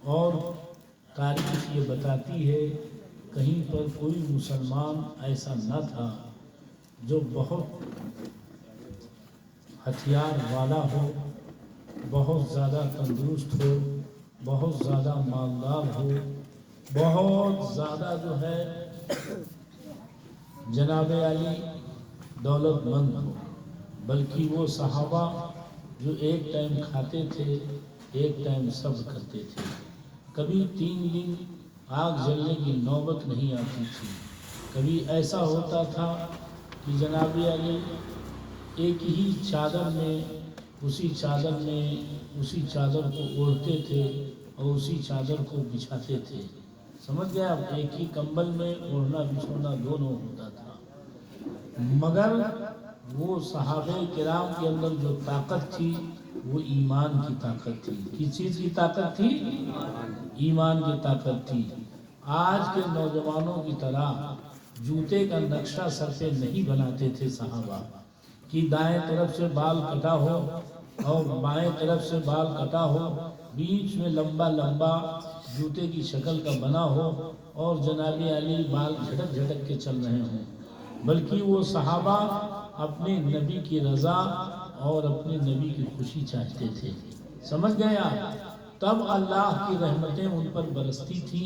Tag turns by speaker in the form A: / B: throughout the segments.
A: اور تاریخ یہ بتاتی ہے کہیں پر کوئی مسلمان ایسا نہ تھا جو بہت ہتھیار والا ہو، بہت زیادہ تندرست ہو، بہت زیادہ مالدار ہو، بہت زیادہ جو ہے جناب علی دولت مند ہو، بلکہ وہ صحابہ جو ایک ٹائم کھاتے تھے ایک ٹائم صبر کرتے تھے، کبھی 3 دن آگ جلنے کی نوبت نہیں آتی تھی، کبھی ایسا ہوتا تھا کہ جناب علی ایک ہی چادر میں اسی چادر کو اوڑھتے تھے اور اسی چادر کو بچھاتے تھے، سمجھ گیا؟ ایک ہی کمبل میں اوڑھنا بچھونا دونوں ہوتا تھا، مگر وہ صحابہ کرام کے اندر جو طاقت تھی وہ ایمان کی طاقت تھی۔ کس چیز کی طاقت تھی؟ ایمان کی طاقت تھی۔ آج کے نوجوانوں کی طرح جوتے کا نقشہ سر پہ نہیں بناتے تھے صحابہ کہ دائیں طرف سے بال کٹا ہو اور بائیں طرف سے بال کٹا ہو، بیچ میں لمبا لمبا جوتے کی شکل کا بنا ہو اور جناب علی بال جھٹک جھٹک کے چل رہے ہوں، بلکہ وہ صحابہ اپنے نبی کی رضا اور اپنے نبی کی خوشی چاہتے تھے، سمجھ گیا؟ تب اللہ کی رحمتیں ان پر برستی تھی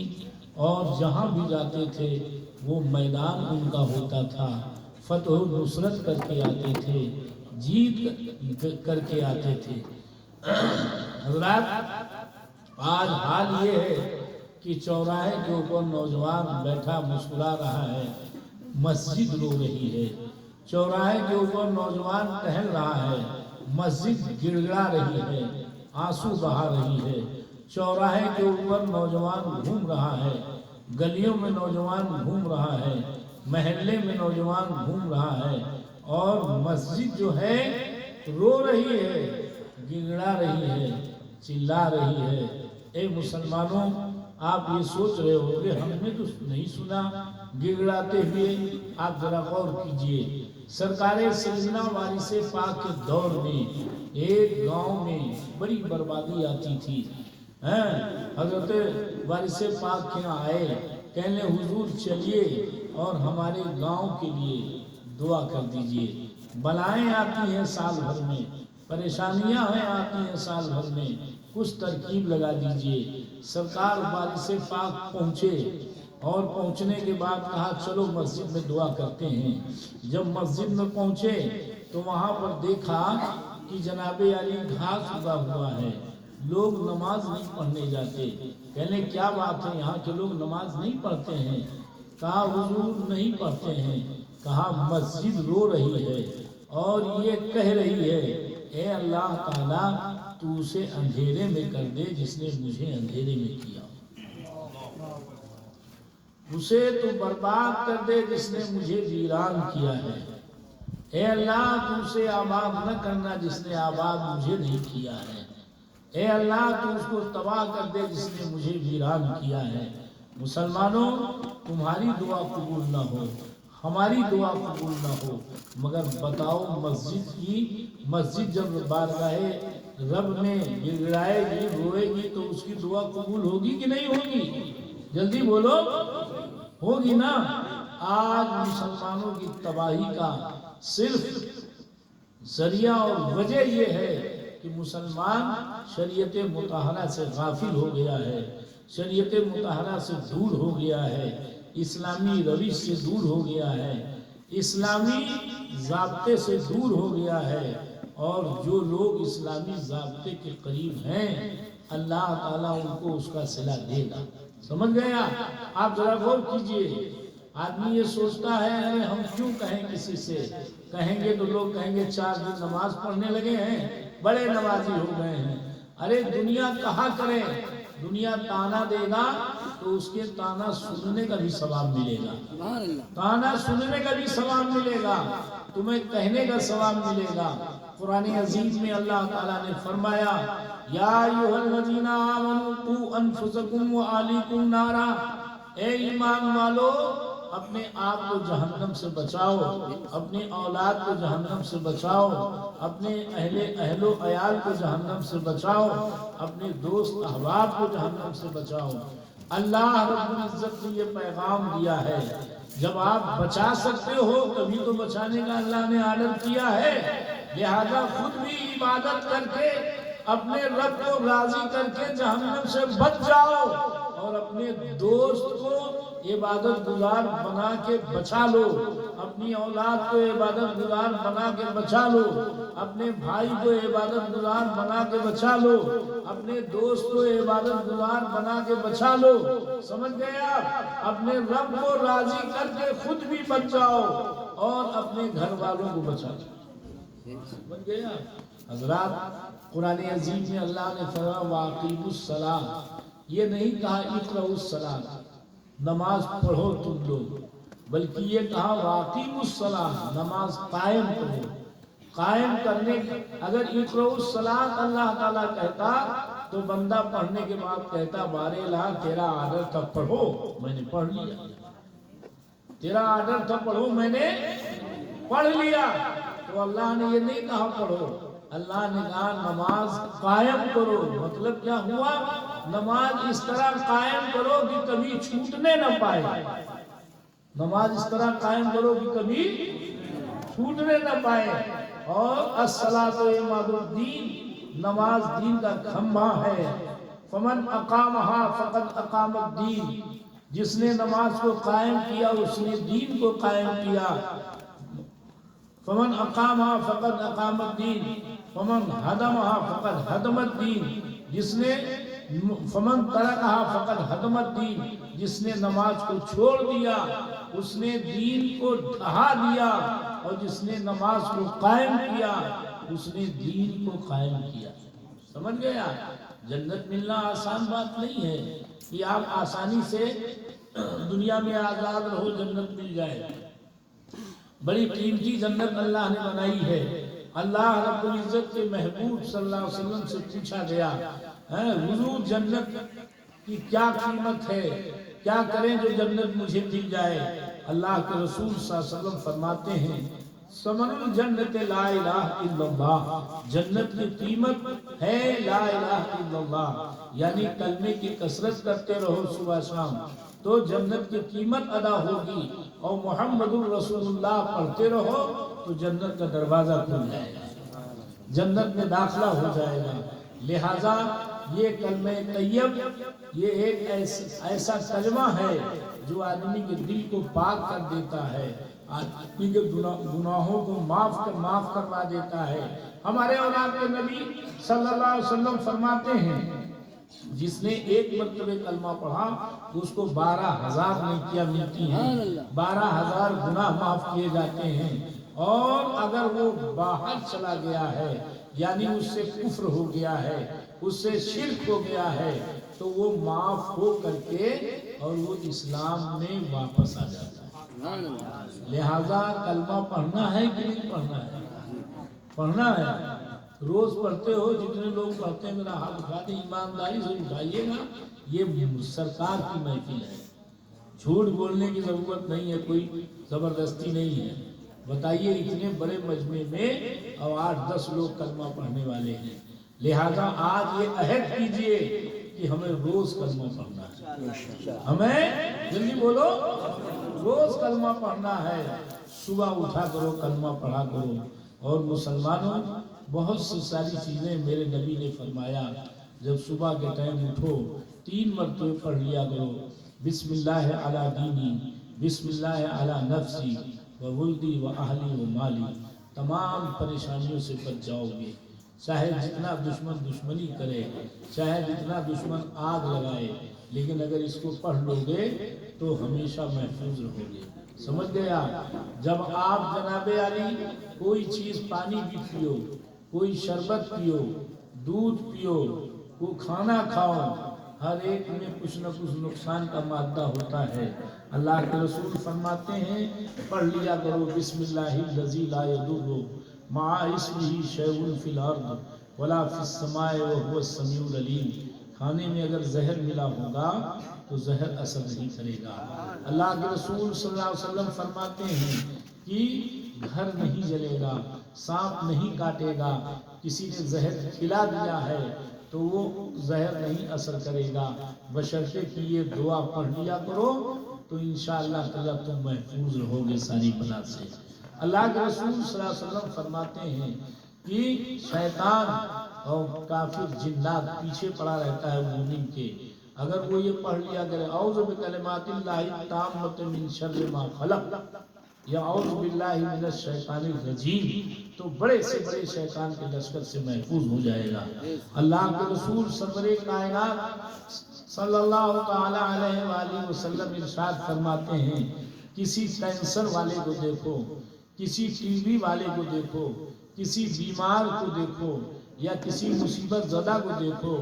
A: اور جہاں بھی جاتے تھے وہ میدان ان کا ہوتا تھا، فتح و نصرت کر کے آتے تھے، جیت کر کے آتے تھے۔ حضرات آج حال یہ ہے کہ چوراہے کے اوپر نوجوان بیٹھا مسکرا رہا ہے، مسجد رو رہی ہے، چوراہے کے اوپر نوجوان ٹہل رہا ہے، مسجد گڑ گڑا رہی ہے، آنسو بہا رہی ہے، چوراہے کے اوپر نوجوان گھوم رہا ہے، گلیوں میں نوجوان گھوم رہا ہے، محلے میں نوجوان گھوم رہا ہے، اور مسجد جو ہے رو رہی ہے، گڑگڑا رہی ہے، چلا رہی ہے۔ اے مسلمانوں، آپ یہ سوچ رہے ہو کہ ہم نے تو نہیں سنا گڑگڑاتے ہوئے، آپ ذرا غور کیجئے، سرکار سیدنا وارث پاک کے دور میں ایک گاؤں میں بڑی بربادی آتی تھی، حضرت وارث پاک کے یہاں آئے، کہنے حضور چلیے اور ہمارے گاؤں کے لیے دعا کر دیجئے، بلائیں آتی ہیں سال بھر میں، پریشانیاں ہیں آتی ہیں سال بھر میں، کچھ ترکیب لگا دیجئے۔ سرکار وارث پاک پہنچے اور پہنچنے کے بعد کہا چلو مسجد میں دعا کرتے ہیں۔ جب مسجد میں پہنچے تو وہاں پر دیکھا کہ جناب علی گھاس اگا ہوا ہے، لوگ نماز نہیں پڑھنے جاتے، کہنے کیا بات ہے یہاں کے لوگ نماز نہیں پڑھتے ہیں؟ کہا حضور نہیں پڑھتے ہیں۔ کہا مسجد رو رہی ہے اور یہ کہہ رہی ہے اے اللہ تعالیٰ تو اسے اندھیرے میں کر دے جس نے مجھے اندھیرے میں کیا، اسے تو برباد کر دے جس نے مجھے ویران کیا ہے، اے اللہ تو اسے آباد نہ کرنا جس نے آباد مجھے نہیں کیا ہے، اے اللہ تو اس کو تباہ کر دے جس نے مجھے ویران کیا ہے۔ مسلمانوں، تمہاری دعا قبول نہ ہو، ہماری دعا قبول نہ ہو، مگر بتاؤ مسجد جب بارگاہ رب میں گڑگڑائے گی روئے گی تو اس کی دعا قبول ہوگی کہ نہیں ہوگی؟ جلدی بولو، ہوگی نا؟ آج مسلمانوں کی تباہی کا صرف ذریعہ اور وجہ یہ ہے کہ مسلمان شریعت مطہرہ سے غافل ہو گیا ہے، شریعت مطہرہ سے دور ہو گیا ہے، اسلامی روش سے دور ہو گیا ہے، اسلامی ضابطے سے دور ہو گیا ہے، اور جو لوگ اسلامی ضابطے کے قریب ہیں اللہ تعالیٰ ان کو اس کا صلہ دے گا، سمجھ گیا؟ آپ ذرا غور کیجئے، آدمی یہ سوچتا ہے ہم کیوں کہیں کسی سے، کہیں گے تو لوگ کہیں گے 4 دن نماز پڑھنے لگے ہیں، بڑے نمازی ہو گئے ہیں۔ ارے دنیا کہا کرے، دنیا تانا دے گا تو اس کے تانا سننے کا بھی ثواب ملے گا، تانا سننے کا بھی ثواب ملے گا، تمہیں کہنے کا ثواب ملے گا۔ قرآن عزیز میں اللہ تعالیٰ نے فرمایا یا ایھا الذین آمنوا قوا انفسکم واہلیکم نارا، اے ایمان والو اپنے آپ کو جہنم سے بچاؤ، اپنی اولاد کو جہنم سے بچاؤ، اپنے اہل و عیال کو جہنم سے بچاؤ، اپنے دوست احباب کو جہنم سے بچاؤ۔ اللہ رب العزت نے یہ پیغام دیا ہے، جب آپ بچا سکتے ہو تبھی تو بچانے کا اللہ نے آرڈر کیا ہے، لہذا خود بھی عبادت کر کے اپنے رب کو راضی کر کے جہنم سے بچ جاؤ، اور اپنے دوست کو عبادت گزار بنا کے بچا لو، اپنی اولاد کو عبادت گزار بنا کے بچا لو، اپنے بھائی کو عبادت گزار بنا کے بچا لو، اپنے دوست کو عبادت گزار بنا کے بچا لو۔ سمجھ گئے آپ؟ اپنے رب کو راضی کر کے خود بھی بچ جاؤ اور اپنے گھر والوں کو بچاؤ۔ سمجھ گئے آپ؟ حضرات، قرآن عظیم میں اللہ نے فرمایا وَأَقِیمُوا الصَّلَاةَ، یہ نہیں کہا اقرؤوا الصَّلَاةَ، نماز پڑھو تم لوگ، بلکہ یہ کہا وَأَقِیمُوا الصَّلَاةَ، نماز قائم کرو۔ قائم کرنے کے اگر اقرؤوا الصَّلَاةَ اللہ تعالیٰ کہتا تو بندہ پڑھنے کے بعد کہتا بارے اللہ تیرا آرڈر تھا پڑھو، میں نے پڑھ لیا، تیرا آرڈر تھا پڑھو، میں نے پڑھ لیا۔ تو اللہ نے یہ نہیں کہا پڑھو، اللہ نے کہا نماز قائم کرو۔ مطلب کیا ہوا؟ نماز اس طرح قائم کرو کہ کبھی چھوٹنے نہ پائے، نماز اس طرح قائم کرو کہ کبھی چھوٹنے نہ پائے۔ اور الصلاۃ عماد الدین، نماز دین کا کھمبا ہے۔ فمن اقامہا فقد اقام الدین، جس نے نماز کو قائم کیا اس نے دین کو قائم کیا۔ فمن اقامہا فقد اقام الدین فمن ہدمہا فقد ہدم الدین، جس نے فمن ترکہا فقد ہدم الدین، جس نے نماز کو چھوڑ دیا اس نے دین کو ڈھا دیا، اور جس نے نماز کو قائم کیا اس نے دین کو قائم کیا۔ سمجھ گیا؟ جنت ملنا آسان بات نہیں ہے کہ آپ آسانی سے دنیا میں آزاد رہو جنت مل جائے۔ بڑی قیمتی جنت اللہ نے بنائی ہے۔ اللہ رب العزت کے محبوب صلی اللہ علیہ وسلم سے پوچھا گیا حضور جنت کی کیا قیمت ہے، کیا کریں جو جنت مجھے مل جائے؟ اللہ کے رسول صلی اللہ علیہ وسلم فرماتے ہیں ثمن الجنت لا الہ الا اللہ، جنت کی قیمت ہے لا الہ الا اللہ، یعنی کلمے کی کثرت کرتے رہو صبح شام تو جنت کی قیمت ادا ہوگی، اور محمد الرسول اللہ پڑھتے رہو تو جنت کا دروازہ کھل جائے گا، جنت میں داخلہ ہو جائے گا۔ لہٰذا یہ کلمہ طیب یہ ایک ایسا کلمہ ہے جو آدمی کے دل کو پاک کر دیتا ہے، آدمی کے گناہوں کو معاف کروا دیتا ہے۔ ہمارے اولاد کے نبی صلی اللہ علیہ وسلم فرماتے ہیں جس نے ایک مرتبہ کلمہ پڑھا اس کو 12,000 نیکیاں ملتی ہیں، 12,000 گناہ معاف کیے جاتے ہیں، اور اگر وہ باہر چلا گیا ہے یعنی اس سے کفر ہو گیا ہے، اس سے شرک ہو گیا ہے تو وہ معاف ہو کر کے اور وہ اسلام میں واپس آ جاتا ہے۔ لہذا کلمہ پڑھنا ہے کہ نہیں پڑھنا ہے؟ پڑھنا ہے۔ روز پڑھتے ہو؟ جتنے لوگ پڑھتے ہیں میرا ہاتھ اٹھا دیں، ایمانداری سے اٹھائیے گا۔ یہ سرکار کی محفل ہے، جھوٹ بولنے کی ضرورت نہیں ہے، کوئی زبردستی نہیں ہے۔ بتائیے اتنے بڑے مجمع میں اور 8-10 لوگ کلمہ پڑھنے والے ہیں، لہذا آج یہ عہد کیجئے کہ ہمیں روز کلمہ پڑھنا ہے، ہمیں جلدی بولو روز کلمہ پڑھنا ہے۔ صبح اٹھا کرو کلمہ پڑھا کرو۔ اور مسلمانوں بہت سی ساری چیزیں میرے نبی نے فرمایا، جب صبح کے ٹائم اٹھو 3 مرتبہ پڑھ لیا کرو بسم اللہ علی دینی، بسم اللہ علی نفسی وولدی واہلی ومالی، تمام پریشانیوں سے بچ جاؤ گے۔ چاہے جتنا دشمن دشمنی کرے، چاہے جتنا دشمن آگ لگائے، لیکن اگر اس کو پڑھ لو گے تو ہمیشہ محفوظ رہو گے۔ سمجھ گیا؟ جب آپ جناب علی کوئی چیز پانی بھی پیو، کوئی شربت پیو، دودھ پیو، کوئی کھانا کھاؤ، ہر ایک میں کچھ نہ کچھ نقصان کا مادہ ہوتا ہے۔ اللہ کے رسول فرماتے ہیں پڑھ لیا کرو بسم اللہ الذی لا یضر مع اسمہ شیء فی الارض ولا فی السماء وهو السمیع العلیم۔ کھانے میں اگر زہر ملا ہوگا تو زہر اثر نہیں کرے گا۔ اللہ کے رسول صلی اللہ علیہ وسلم فرماتے ہیں کہ گھر نہیں جلے گا، سانپ نہیں کاٹے گا، کسی نے زہر کھلا دیا ہے تو وہ زہر نہیں اثر کرے گا، بشرطے کہ یہ دعا پڑھ لیا کرو تو انشاءاللہ تعالیٰ تم محفوظ رہو گے ساری بلا سے۔ اللہ کے رسول صلی اللہ علیہ وسلم فرماتے ہیں کہ شیطان اور کافر جنات پیچھے پڑا رہتا ہے مومن کے، اگر وہ یہ پڑھ لیا کرے اعوذ بکلمات اللہ التامۃ من شر ما خلق یا اعوذ باللہ من الشیطان الرجیم، تو بڑے سے بڑے شیطان کے لشکر سے محفوظ ہو جائے گا۔ اللہ کے رسول سرور کائنات صلی اللہ تعالی علیہ وآلہ وسلم ارشاد فرماتے ہیں کسی کینسر والے کو دیکھو، کسی ٹی بی والے کو دیکھو، کسی بیمار کو دیکھو، یا کسی مصیبت زدہ کو دیکھو،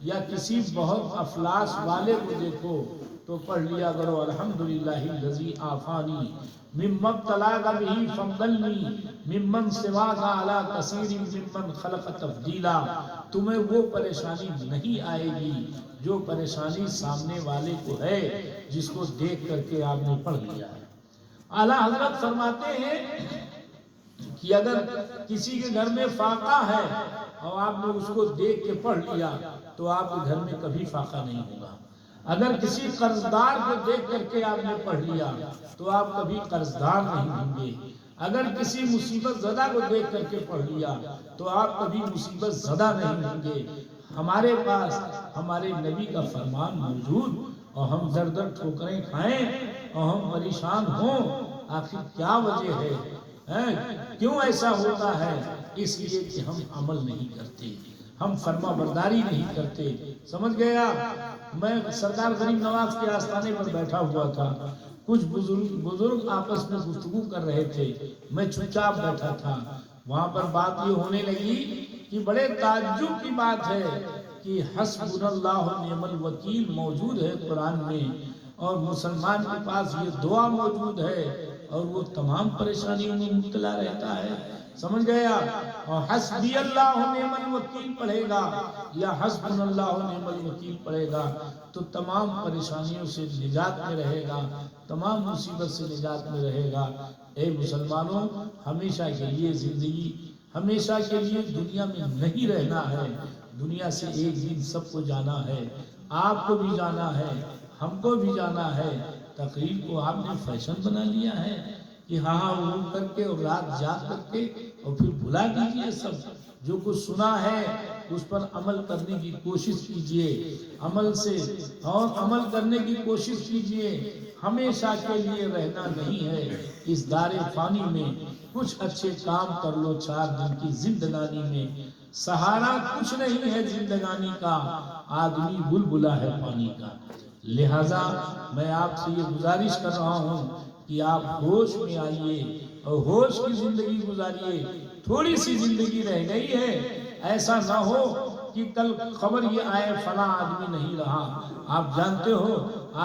A: یا کسی بہت افلاس والے کو دیکھو تو پڑھ لیا کرو الحمدللہ الذی عافانی مما ابتلاک بہ فضلنی ممن سواک علی کثیر ممن خلق تفضیلا۔ تمہیں وہ پریشانی نہیں آئے گی جو پریشانی سامنے والے کو ہے جس کو دیکھ کر کے آپ نے پڑھ لیا ہے۔ اعلیٰ حضرت فرماتے ہیں کہ اگر کسی کے گھر میں فاقہ ہے اور آپ نے اس کو دیکھ کے پڑھ لیا تو آپ کے گھر میں کبھی فاقہ نہیں ہوگا۔ اگر کسی قرضدار کو دیکھ کر کے آپ نے پڑھ لیا تو آپ کبھی قرضدار نہیں ہوں گے۔ اگر کسی مصیبت زدہ کو دیکھ کر کے پڑھ لیا تو آپ کبھی مصیبت زدہ نہیں ہوں گے۔ ہمارے پاس ہمارے نبی کا فرمان موجود اور ہم در در ٹھوکریں کھائیں اور ہم پریشان ہوں، آخر کیا وجہ ہے؟ کیوں ایسا ہوتا ہے؟ اس لیے کہ ہم عمل نہیں کرتے، ہم فرما برداری نہیں کرتے۔ سمجھ گیا؟ میں سرکار غریب نواز کے آستانے پر بیٹھا ہوا تھا، کچھ بزرگ آپس میں گفتگو کر رہے تھے، میں چپ چاپ بیٹھا تھا۔ وہاں پر بات یہ ہونے لگی کہ بڑے تعجب کی بات ہے کہ حسبنا اللہ و نعم الوکیل موجود ہے قرآن میں، اور مسلمان کے پاس یہ دعا موجود ہے اور وہ تمام پریشانیوں میں مبتلا رہتا ہے۔ سمجھ گیا؟ اور حسبی اللہ و نعم الوکیل پڑھے گا یا حسبنا اللہ و نعم الوکیل پڑھے گا تو تمام پریشانیوں سے نجات میں رہے گا، تمام مصیبت سے نجات میں رہے گا۔ اے مسلمانوں، ہمیشہ کے لیے زندگی، ہمیشہ کے لیے دنیا میں نہیں رہنا ہے، دنیا سے ایک دن سب کو جانا ہے، آپ کو بھی جانا ہے، ہم کو بھی جانا ہے۔ تقریر کو آپ نے فیشن بنا لیا ہے کہ ہاں وہ کر کے اور رات جاگ کر کے اور پھر بھلا دیجئے سب۔ جو کچھ سنا ہے اس پر عمل کرنے کی کوشش کیجئے، عمل سے اور عمل کرنے کی کوشش کیجئے۔ ہمیشہ کے لیے رہنا نہیں ہے اس دار فانی میں، کچھ اچھے کام کر لو 4 دن کی زندگانی میں۔ سہارا کچھ نہیں ہے زندگانی کا، آدمی بلبلا ہے پانی کا۔ لہذا میں آپ سے یہ گزارش کر رہا ہوں کہ آپ ہوش میں آئیے اور ہوش کی زندگی گزاریے۔ تھوڑی سی زندگی رہ گئی ہے، ایسا نہ ہو کہ کل خبر یہ آئے فلاں آدمی نہیں رہا۔ آپ جانتے ہو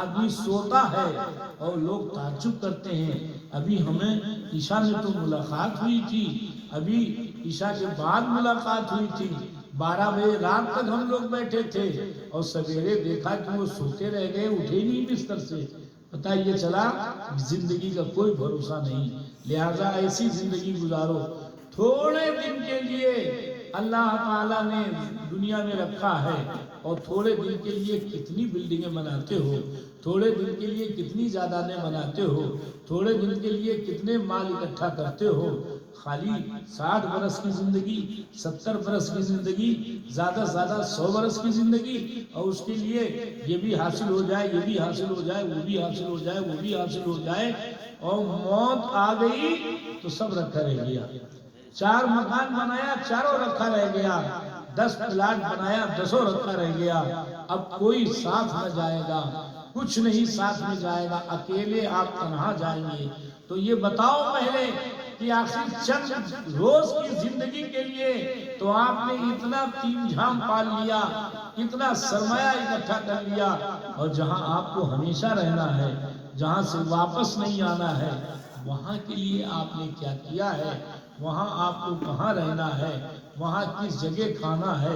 A: آدمی سوتا ہے اور لوگ تعجب کرتے ہیں، ابھی ہمیں عشاء میں تو ملاقات ہوئی تھی، ابھی عشاء کے بعد ملاقات ہوئی تھی، 12 بجے رات تک ہم لوگ بیٹھے تھے اور سویرے دیکھا کہ وہ سوتے رہ گئے، اٹھے نہیں بستر سے۔ پتہ یہ چلا زندگی کا کوئی بھروسہ نہیں۔ لہذا ایسی زندگی گزارو۔ تھوڑے دن کے لیے اللہ تعالیٰ نے دنیا میں رکھا ہے، اور تھوڑے دن کے لیے کتنی بلڈنگیں بناتے ہو، تھوڑے دن کے لیے کتنی جائیدادیں بناتے ہو، تھوڑے دن کے لیے کتنے مال اکٹھا کرتے ہو۔ خالی 60 برس کی زندگی، 70 برس کی زندگی، زیادہ سے زیادہ 100 برس کی زندگی، اور اس کے لیے یہ بھی حاصل ہو جائے، یہ بھی حاصل ہو جائے، وہ بھی حاصل ہو جائے، وہ بھی حاصل ہو جائے، اور موت آ گئی تو سب رکھا رہ گیا۔ 4 مکان بنایا، 4 رکھا رہ گیا، 10 پلاٹ بنایا، 10 رکھا رہ گیا۔ اب کوئی ساتھ نہ جائے گا، کچھ نہیں ساتھ میں جائے گا، اکیلے آپ تنہا جائیں گے۔ تو یہ بتاؤ پہلے کہ آخر چند روز کی زندگی کے لیے تو آپ نے اتنا تین جھام پال لیا، اتنا سرمایہ اکٹھا کر لیا، اور جہاں آپ کو ہمیشہ رہنا ہے، جہاں سے واپس نہیں آنا ہے، وہاں کے لیے آپ نے کیا کیا ہے؟ وہاں آپ کو کہاں رہنا ہے؟ وہاں کس جگہ کھانا ہے؟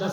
A: 10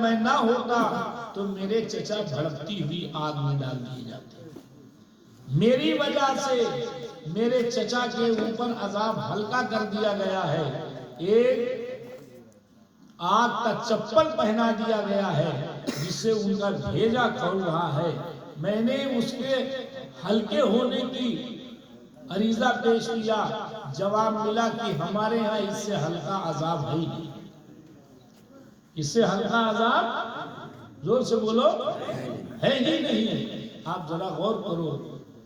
A: میں نہ ہوتا تو میرے چچا بھڑکتی ہوئی آگ میں ڈال دیے جاتے. میری وجہ سے میرے چچا کے اوپر عذاب ہلکا کر دیا گیا ہے. ایک آگ کا چپل پہنا دیا گیا ہے جس سے ان کا بھیجا کھول رہا ہے. میں نے اس کے ہلکے ہونے کی عریضہ پیش کیا. جواب ملا کہ ہمارے ہاں اس سے ہلکا عذاب ہے ہی نہیں. اس سے ہلکا عذاب زور سے بولو ہے ہی نہیں. آپ ذرا غور کرو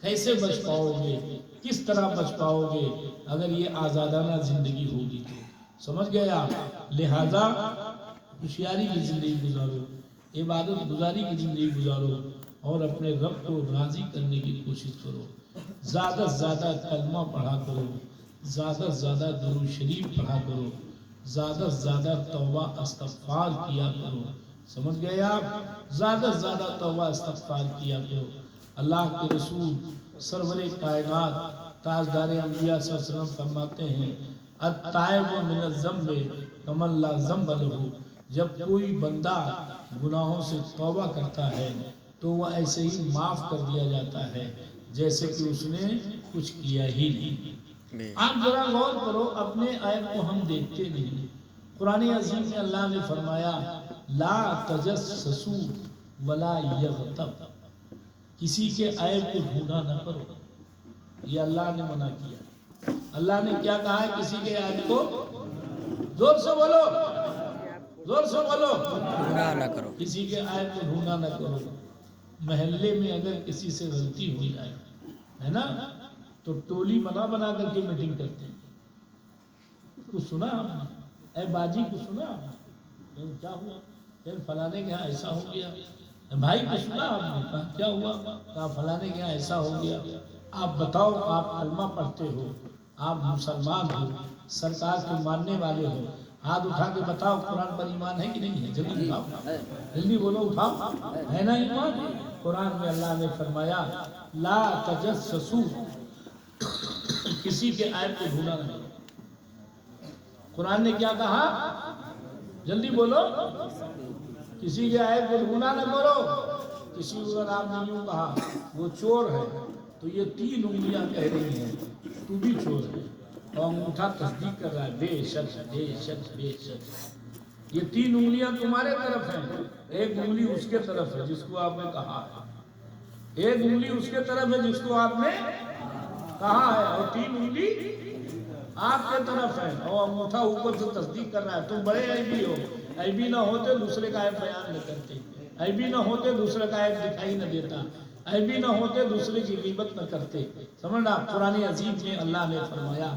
A: کیسے بچ پاؤ گے, کس طرح بچ پاؤ گے اگر یہ آزادانہ زندگی ہوگی تو. سمجھ گئے آپ؟ لہذا ہوشیاری کی زندگی گزارو, عبادت گزاری کی زندگی گزارو اور اپنے رب کو راضی کرنے کی کوشش کرو. زیادہ سے زیادہ کلمہ پڑھا کرو, زیادہ سے زیادہ درود شریف پڑھا کرو, زیادہ سے زیادہ توبہ استغفار کیا کرو. سمجھ گئے آپ؟ زیادہ سے زیادہ توبہ استغفار کیا کرو. اللہ کے رسول سرور کائنات تاجدار انبیاء صلی اللہ علیہ وسلم فرماتے ہیں التائب من الذنب کمن لا ذنب لہ. جب کوئی بندہ گناہوں سے توبہ کرتا ہے تو وہ ایسے ہی معاف کر دیا جاتا ہے جیسے کہ اس نے کچھ کیا ہی نہیں. آپ ذرا غور کرو, اپنے عیب کو ہم دیکھتے نہیں. قرآن عظیم میں اللہ نے فرمایا لا تجسسوا ولا یغتب, کسی کے عیب کو ڈھونڈا نہ کرو. یہ اللہ نے منع کیا. اللہ نے کیا کہا ہے؟ کسی کے عیب کو زور سے بولو, زور سے بولو, ڈھونڈا نہ کرو. کسی کے عیب کو ڈھونڈا نہ کرو. محلے میں اگر کسی سے غلطی ہو جائے ہے نا تو ٹولی بنا کر کے میٹنگ کرتے ہیں. کچھ سنا آپ نے؟ اے باجی کو سنا آپ نے؟ کیا ہوا؟ پھر فلانے کے یہاں ایسا ہو گیا. بھائی کو سنا آپ نے؟ کہا کیا ہوا؟ کہا فلانے کے یہاں ایسا ہو گیا. آپ بتاؤ, آپ کلمہ پڑھتے ہو, آپ مسلمان ہو, سرکار کے ماننے والے ہو, ہاتھ اٹھا کے بتاؤ قرآن پر ایمان ہے کہ نہیں ہے؟ جلدی اٹھاؤ, جلدی بولو, اٹھاؤ, ہے نا ایمان؟ قرآن میں اللہ نے فرمایا لا تجسسوا, کسی کے عیب کو ڈھونڈا نہ کرو. قرآن نے کیا کہا؟ جلدی بولو, کسی کے عیب کو ڈھونڈا نہ کرو. کسی کو اگر آپ نے یوں کہا وہ چور ہے تو یہ 3 انگلیاں کہہ رہی ہیں تو بھی چور ہے, اور انگوٹھا تصدیق کر رہا ہے بے شک بے شک بے شک. یہ 3 انگلیاں تمہارے طرف ہیں, ایک انگلی اس کے طرف ہے جس کو آپ نے کہا ہے, ایک انگلی اس کے طرف ہے جس کو آپ نے کہا ہے, اور 3 انگلی آپ کے طرف ہے, اور انگوٹھا اوپر سے تصدیق کر رہا ہے. تم بڑے عیبی ہو, عیبی نہ ہوتے دوسرے کا عیب بیان نہ کرتے, عیبی نہ ہوتے دوسرے کا عیب دکھائی نہ دیتا, عیبی نہ ہوتے دوسرے کی غیبت نہ کرتے. سمجھنا, قرآن عظیم میں اللہ نے فرمایا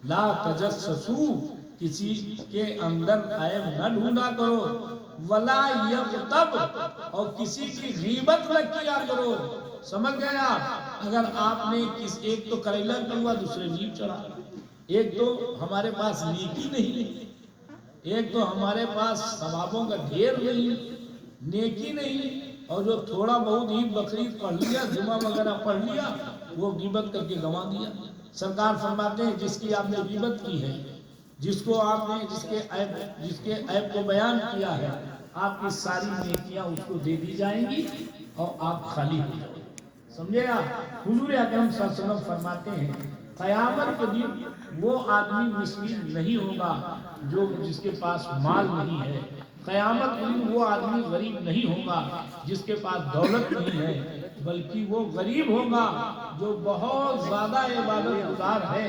A: لا تجسسوا, کسی کے اندر عیب نہ ڈھونڈا کرو, ولا یغتب, اور کسی کی غیبت نہ کیا کرو. سمجھ گئے آپ؟ اگر آپ نے ایک تو کریلا کڑوا دوسرے نیب چڑھا, ایک تو ہمارے پاس نیکی نہیں, ایک تو ہمارے پاس ثوابوں کا ڈھیر نہیں, نیکی نہیں, اور جو تھوڑا بہت عید بقرعید پڑھ لیا, جمعہ وغیرہ پڑھ لیا, وہ غیبت کر کے گنوا دیا. سرکار فرماتے ہیں جس کی آپ نے غیبت کی ہے, جس کو آپ نے جس کے عیب کو بیان کیا ہے, آپ کی ساری نیکیاں اس کو دے دی جائیں گی اور آپ خالی ہو جائیں گے. سمجھے آپ؟ حضور اکرم صلی اللہ علیہ وسلم فرماتے ہیں قیامت کے دن وہ آدمی مسکین نہیں ہوگا جو جس کے پاس مال نہیں ہے. قیامت کے دن وہ آدمی غریب نہیں ہوگا جس کے پاس دولت نہیں ہے, بلکہ وہ غریب ہوگا جو بہت زیادہ عبادت گزار ہے,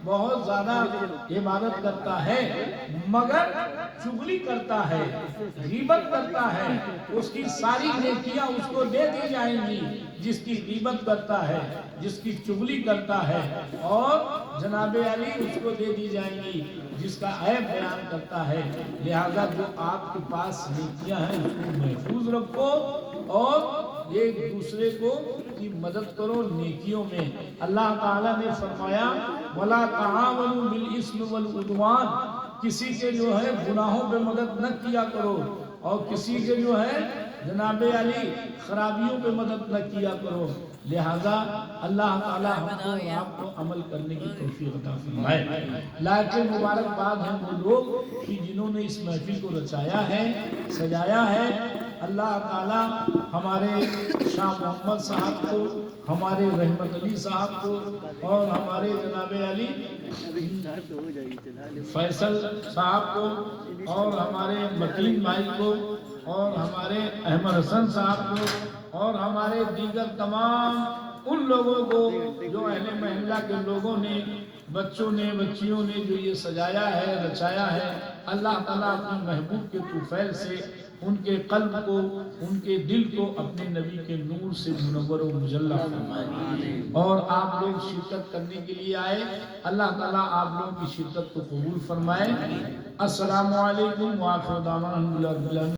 A: بہت زیادہ عبادت کرتا ہے, مگر چغلی کرتا ہے, غیبت کرتا ہے. اس کی ساری نیکیاں اس کو دے دی جائیں گی جس کی غیبت کرتا ہے, جس کی چغلی کرتا ہے, اور جناب علی اس کو دے دی جائیں گی جس کا عیب بیان کرتا ہے. لہذا جو آپ کے پاس نیکیاں ہیں اس کو محفوظ رکھو اور ایک دوسرے کو کی مدد کرو نیکیوں میں. اللہ تعالیٰ نے فرمایا وَلَا تَعَاوَنُوا بِالْإِثْمِ وَالْعُدْوَانِ, کسی کے جو ہے گناہوں پہ مدد نہ کیا کرو اور کسی کے جو ہے جناب علی خرابیوں پہ مدد نہ کیا کرو، لہذا اللہ تعالی ہم کو اور آپ کو عمل کرنے کی توفیق عطا فرمائے۔ لیکن مبارکباد ہیں وہ لوگ کہ جنہوں نے اس محفل کو رچایا ہے، سجایا ہے۔ اللہ تعالی ہمارے شاہ محمد صاحب کو، ہمارے رحمت علی صاحب کو، اور ہمارے جناب علی فیصل صاحب کو، اور ہمارے متین بھائی کو، اور ہمارے احمد حسن صاحب کو، اور ہمارے دیگر تمام ان لوگوں کو جو اہل محلہ کے لوگوں نے، بچوں نے، بچیوں نے جو یہ سجایا ہے، رچایا ہے، اللہ تعالیٰ اپنے محبوب کے طفیل سے ان کے قلب کو، ان کے دل کو اپنے نبی کے نور سے منور و مجلہ فرمائے۔ اور آپ لوگ شرکت کرنے کے لیے آئے، اللہ تعالیٰ آپ لوگوں کی شرکت کو قبول فرمائے۔ السلام علیکم وآخر دعوانا الحمدللہ رب العالمین۔